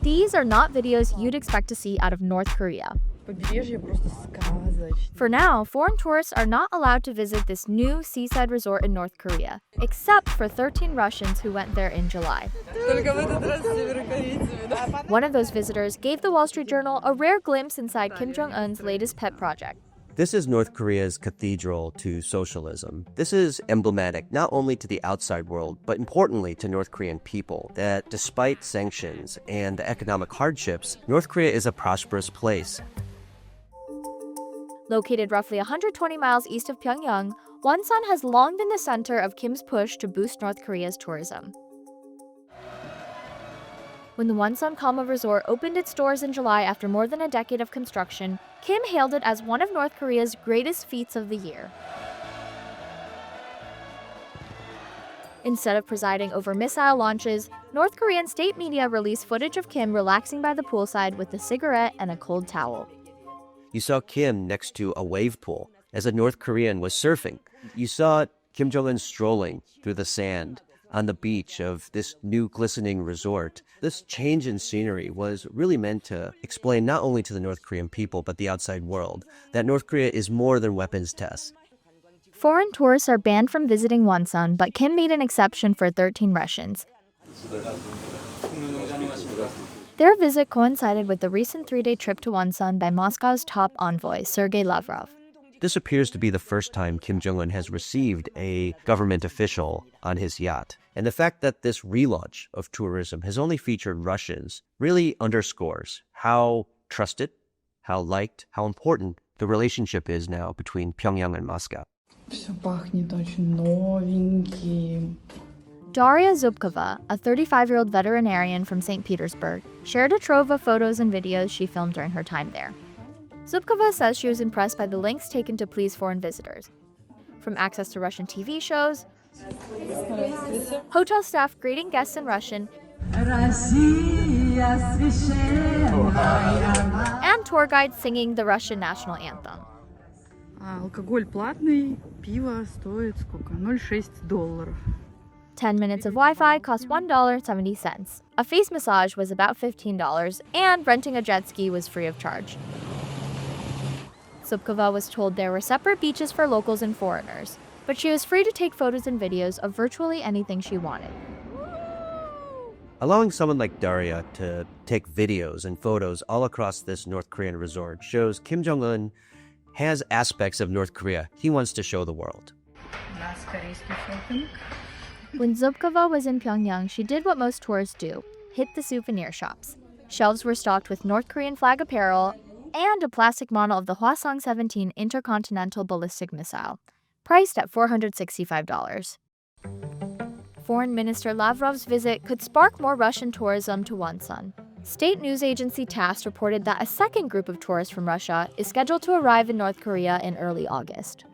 These are not videos you'd expect to see out of North Korea. For now, foreign tourists are not allowed to visit this new seaside resort in North Korea, except for 13 Russians who went there in July. One of those visitors gave the Wall Street Journal a rare glimpse inside Kim Jong-un's latest pet project. This is North Korea's cathedral to socialism. This is emblematic not only to the outside world, but importantly to North Korean people, that despite sanctions and the economic hardships, North Korea is a prosperous place. Located roughly 120 miles east of Pyongyang, Wonsan has long been the center of Kim's push to boost North Korea's tourism. When the Wonsan Kalma Resort opened its doors in July after more than a decade of construction, Kim hailed it as one of North Korea's greatest feats of the year. Instead of presiding over missile launches, North Korean state media released footage of Kim relaxing by the poolside with a cigarette and a cold towel. You saw Kim next to a wave pool as a North Korean was surfing. You saw Kim Jong-un strolling through the sand on the beach of this new glistening resort. This change in scenery was really meant to explain not only to the North Korean people, but the outside world, that North Korea is more than weapons tests. Foreign tourists are banned from visiting Wonsan, but Kim made an exception for 13 Russians. Their visit coincided with the recent 3-day trip to Wonsan by Moscow's top envoy, Sergei Lavrov. This appears to be the first time Kim Jong-un has received a government official on his yacht. And the fact that this relaunch of tourism has only featured Russians really underscores how trusted, how liked, how important the relationship is now between Pyongyang and Moscow. Daria Zubkova, a 35-year-old veterinarian from St. Petersburg, shared a trove of photos and videos she filmed during her time there. Zubkova says she was impressed by the lengths taken to please foreign visitors. From access to Russian TV shows, hotel staff greeting guests in Russian, and tour guides singing the Russian national anthem. Алкоголь платный, пиво стоит сколько? $0.06. 10 minutes of Wi-Fi cost $1.70. A face massage was about $15, and renting a jet ski was free of charge. Zubkova was told there were separate beaches for locals and foreigners, but she was free to take photos and videos of virtually anything she wanted. Allowing someone like Daria to take videos and photos all across this North Korean resort shows Kim Jong-un has aspects of North Korea he wants to show the world. When Zubkova was in Pyongyang, she did what most tourists do, hit the souvenir shops. Shelves were stocked with North Korean flag apparel and a plastic model of the Hwasong-17 intercontinental ballistic missile, priced at $465. Foreign Minister Lavrov's visit could spark more Russian tourism to Wonsan. State news agency TASS reported that a second group of tourists from Russia is scheduled to arrive in North Korea in early August.